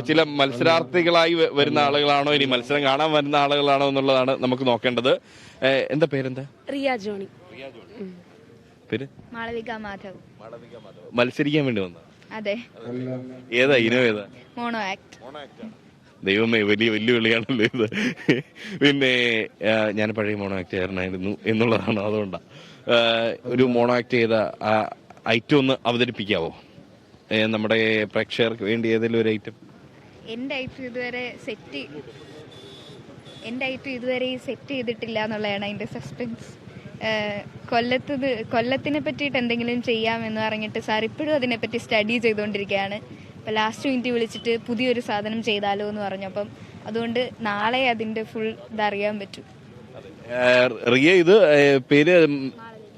ചില മത്സരാർത്ഥികളായി വരുന്ന ആളുകളാണോ ഇനി മത്സരം കാണാൻ വരുന്ന ആളുകളാണോ എന്നുള്ളതാണ് നമുക്ക് നോക്കേണ്ടത്. എന്താ പേരെന്താ? റിയ ജോണി. പേര് മാളവിക മാധവ്. മത്സരിക്കാൻ വേണ്ടി വന്ന? അതെ. ഏതാ ഇനോ? ഏതാ? Mono act. ദൈവമേ, വലിയ വെല്ലുവിളിയാണല്ലോ ഇത്. പിന്നെ ഞാൻ പഴയ മോണോ ആക്ടുകാരനായിരുന്നു എന്നുള്ളതാണ്. അതുകൊണ്ടാ ഒരു മോണോ ആക്ട് ചെയ്ത ഐറ്റം ഒന്ന് അവതരിപ്പിക്കാവോ നമ്മുടെ പ്രേക്ഷകർക്ക് വേണ്ടി? ഏതെങ്കിലും ഒരു ഐറ്റം. എന്റെ ഐറ്റം ഇതുവരെ സെറ്റ് ചെയ്തിട്ടില്ല എന്നുള്ളതാണ് അതിന്റെ സസ്പെൻസ്. കൊല്ലത്തിനെ പറ്റിയിട്ട് എന്തെങ്കിലും ചെയ്യാമെന്ന് പറഞ്ഞിട്ട് സാർ ഇപ്പോഴും അതിനെപ്പറ്റി സ്റ്റഡി ചെയ്തുകൊണ്ടിരിക്കുകയാണ്. ഇപ്പം ലാസ്റ്റ് മിനിറ്റ് വിളിച്ചിട്ട് പുതിയൊരു സാധനം ചെയ്താലോ എന്ന് പറഞ്ഞപ്പം അതുകൊണ്ട് നാളെ അതിന്റെ ഫുൾ ഇതറിയാൻ പറ്റും. റിയ, ഇത് പേര്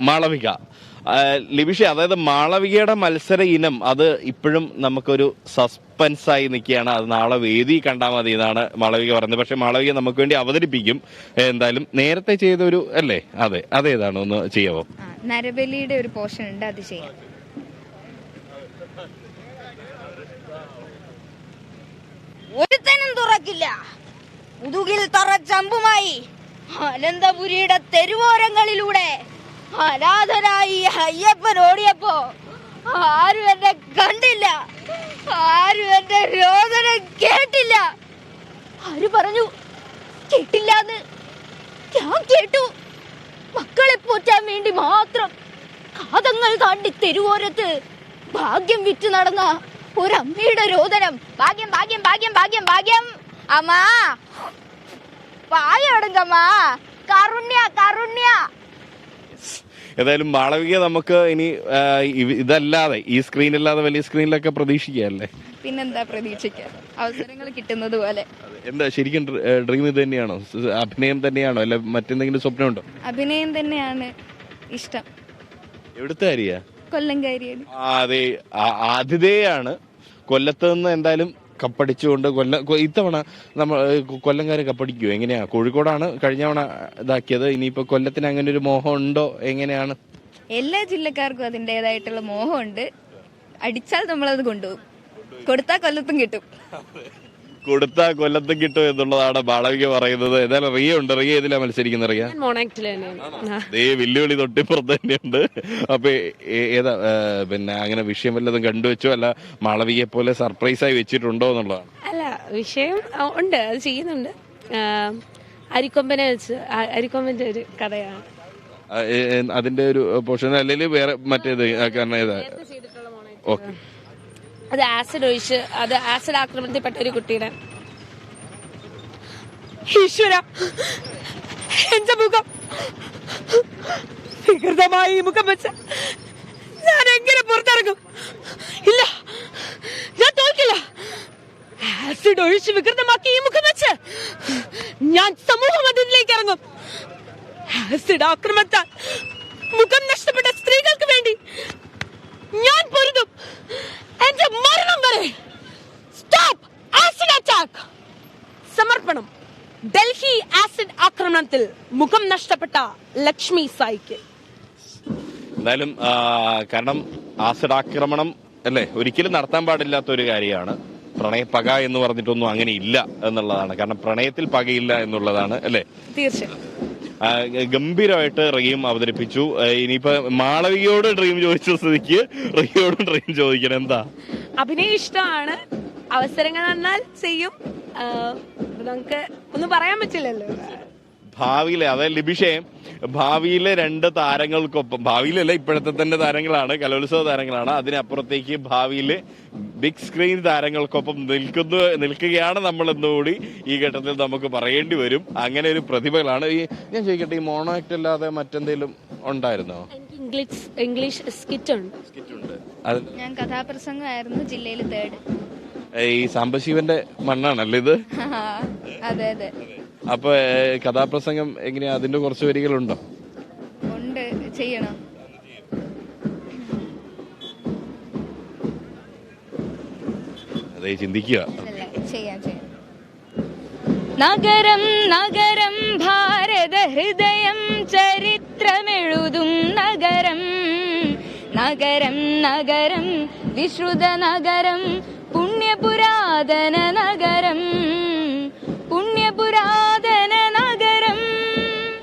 മാളവിക. ലിബിഷ, അതായത് മാളവികയുടെ മത്സര ഇനം അത് ഇപ്പോഴും നമുക്കൊരു സസ്പെൻസായി നിൽക്കുകയാണ്. അത് നാളെ വേദി കണ്ടാൽ മതി എന്നാണ് മാളവിക പറയുന്നത്. പക്ഷെ മാളവിക നമുക്ക് വേണ്ടി അവതരിപ്പിക്കും. എന്തായാലും നേരത്തെ ചെയ്തൊരു അല്ലേ? അതെ, അതേതാണ് ഒന്ന് ചെയ്യാവോ? നരബലിയുടെ ഒരു പോർഷൻ ഉണ്ട്, അത് ചെയ്യാം. ഒരുത്തനും തുറക്കില്ല. മുതുകിൽ തറച്ചമ്പുമായി അനന്തപുരിയുടെ തെരുവോരങ്ങളിലൂടെ അനാഥനായി അയ്യപ്പൻ ഓടിയപ്പോ ആരും എന്നെ കണ്ടില്ല, ആരും എന്റെ രോദന കേട്ടില്ല. ആര് പറഞ്ഞു കേട്ടില്ലാന്ന്? ഞാൻ കേട്ടു. മക്കളെ പോറ്റാൻ വേണ്ടി മാത്രം കാതങ്ങൾ താണ്ടി തെരുവോരത്ത് ഭാഗ്യം വിറ്റ് നടന്ന ഒരമ്മയുടെ രോദനം. ഭാഗ്യം ഭാഗ്യം ഭാഗ്യം ഭാഗ്യം ഭാഗ്യം. അമ്മാ പായടുങ്കമ്മാ, കരുണ്യ കരുണ്യ. ഏതായാലും മാളവിക നമുക്ക് ഇനി ഇതല്ലാതെ, ഈ സ്ക്രീനല്ലാതെ വലിയ സ്ക്രീനിലൊക്കെ പ്രതീക്ഷിക്കാല്ലേ? പിന്നെന്താ പ്രതീക്ഷിക്കാൻ, അവസരങ്ങൾ കിട്ടുന്നത് പോലെ. എന്താ ശരിക്കും ഡ്രീം ഇത് തന്നെയാണോ? അഭിനയം തന്നെയാണോ, അല്ല മറ്റെന്തെങ്കിലും സ്വപ്നമുണ്ടോ? അഭിനയം തന്നെയാണ് ഇഷ്ടം. എവിടുത്തെ കാര്യ? കൊല്ലംകാരിയാണ്. അതെ, ആതിഥേയാണ്. കൊല്ലത്ത് നിന്ന് എന്തായാലും കപ്പടിച്ചുകൊണ്ട് ഇത്തവണ നമ്മൾ കൊല്ലംകാര് കപ്പടിക്കുമോ? എങ്ങനെയാ? കോഴിക്കോടാണ് കഴിഞ്ഞ തവണ ഇതാക്കിയത്. ഇനിയിപ്പോ കൊല്ലത്തിന് അങ്ങനെ ഒരു മോഹം ഉണ്ടോ? എങ്ങനെയാണ്? എല്ലാ ജില്ലക്കാർക്കും അതിൻ്റെതായിട്ടുള്ള മോഹമുണ്ട്. അടിച്ചാൽ നമ്മളത് കൊണ്ടുപോകും, കൊടുത്താൽ കൊല്ലത്തും കിട്ടും. കൊടുത്താ കൊല്ലത്തും കിട്ടും എന്നുള്ളതാണ് മാളവിക പറയുന്നത്. ഏതായാലും റിയ ഉണ്ട്. റിയ ഏതിലാ മത്സരിക്കുന്ന? റിയ വെല്ലുവിളി തൊട്ടിപ്പുറത്ത് തന്നെയുണ്ട്. അപ്പൊ ഏതാ പിന്നെ അങ്ങനെ വിഷയം വല്ലതും കണ്ടുവെച്ചോ, അല്ല മാളവികയെ പോലെ സർപ്രൈസായി വെച്ചിട്ടുണ്ടോ എന്നുള്ളതാണ്? അല്ല, വിഷയം ഉണ്ട്, അത് ചെയ്യുന്നുണ്ട്. അരിക്കൊമ്പനെ വെച്ച്, അരിക്കൊമ്പന്റെ ഒരു കഥയാണ്. അതിന്റെ ഒരു പോർഷൻ അല്ലെങ്കിൽ വേറെ മറ്റേത്? കാരണം ഏതാ? ഓക്കെ. അത് ആസിഡ് ഒഴിച്ച്, അത് ആസിഡ് ആക്രമണത്തിൽപ്പെട്ട ഒരു കുട്ടിയുടെ. ഈശ്വര, എന്റെ മുഖം വികൃതമായി മുഖം വെച്ച ഞാൻ എങ്ങനെ പുറത്തിറങ്ങും? ഇല്ല, ഞാൻ തോൽക്കില്ല. ആസിഡ് ഒഴിച്ച് വികൃതമാക്കി ഈ മുഖം വെച്ച് ഞാൻ സമൂഹ മധ്യത്തിലേക്ക് ഇറങ്ങും. ആസിഡ് ആക്രമണത്താൽ മുഖം നഷ്ടപ്പെട്ട സ്ത്രീകൾക്ക് വേണ്ടി ഞാൻ പൊരുതും, എന്റെ മരണം വരെ. Stop acid attack. സമർപ്പണം. ഡൽഹി ആസിഡ് ആക്രമണത്തിൽ മുഖം നഷ്ടപ്പെട്ട ലക്ഷ്മി സായിക്ക്. എന്തായാലും കാരണം ആസിഡ് ആക്രമണം അല്ലേ ഒരിക്കലും നടത്താൻ പാടില്ലാത്ത ഒരു കാര്യമാണ്. പ്രണയപ്പക എന്ന് പറഞ്ഞിട്ടൊന്നും അങ്ങനെ ഇല്ല എന്നുള്ളതാണ്. കാരണം പ്രണയത്തിൽ പകയില്ല എന്നുള്ളതാണ് അല്ലേ? തീർച്ചയായും. ഗംഭീരമായിട്ട് റിയയും അവതരിപ്പിച്ചു. ഇനിയിപ്പോ മാളവികയോട് ഡ്രീം ചോദിച്ച സ്ഥിതിക്ക് റിയയോടും ഡ്രീം ചോദിക്കണം. എന്താ? അഭിനയം ഇഷ്ടമാണ്, അവസരങ്ങൾ വന്നാൽ ചെയ്യും. നമുക്ക് ഒന്നും പറയാൻ പറ്റില്ലല്ലോ ഭാവിയിലെ. അതായത് ലിബിഷയെ ഭാവിയിലെ രണ്ട് താരങ്ങൾക്കൊപ്പം, ഭാവിയിലല്ല ഇപ്പോഴത്തെ തന്നെ താരങ്ങളാണ്, കലോത്സവ താരങ്ങളാണ്, അതിനപ്പുറത്തേക്ക് ഭാവിയിലെ ബിഗ് സ്ക്രീൻ താരങ്ങൾക്കൊപ്പം നിൽക്കുകയാണ് നമ്മൾ എന്നുകൂടി ഈ ഘട്ടത്തിൽ നമുക്ക് പറയേണ്ടി വരും. അങ്ങനെ ഒരു പ്രതിഭകളാണ്. ഞാൻ ചോദിക്കട്ടെ, ഈ മോണോ ആക്ട് അല്ലാതെ മറ്റെന്തെങ്കിലും ഉണ്ടായിരുന്നോ? ഇംഗ്ലീഷ് സ്കിറ്റ് ഉണ്ട്. ഞാൻ കഥാപ്രസംഗമായിരുന്നു, ജില്ലയിൽ 3rd. ഈ സാംബശിവന്റെ മണ്ണാണല്ലേ ഇത്? അതെ അതെ. അപ്പൊ കഥാപ്രസംഗം എങ്ങനെയാ? അതിന്റെ കുറച്ച് വരികളുണ്ടോ? ഉണ്ട്, ചെയ്യണം. അതെ, ചിന്തിക്കുക. ചെയ്യാം. നഗരം നഗരം ഭാരത ഹൃദയം ചരിത്രമെഴുതും നഗരം. നഗരം നഗരം വിശ്രുത നഗരം പുണ്യപുരാതന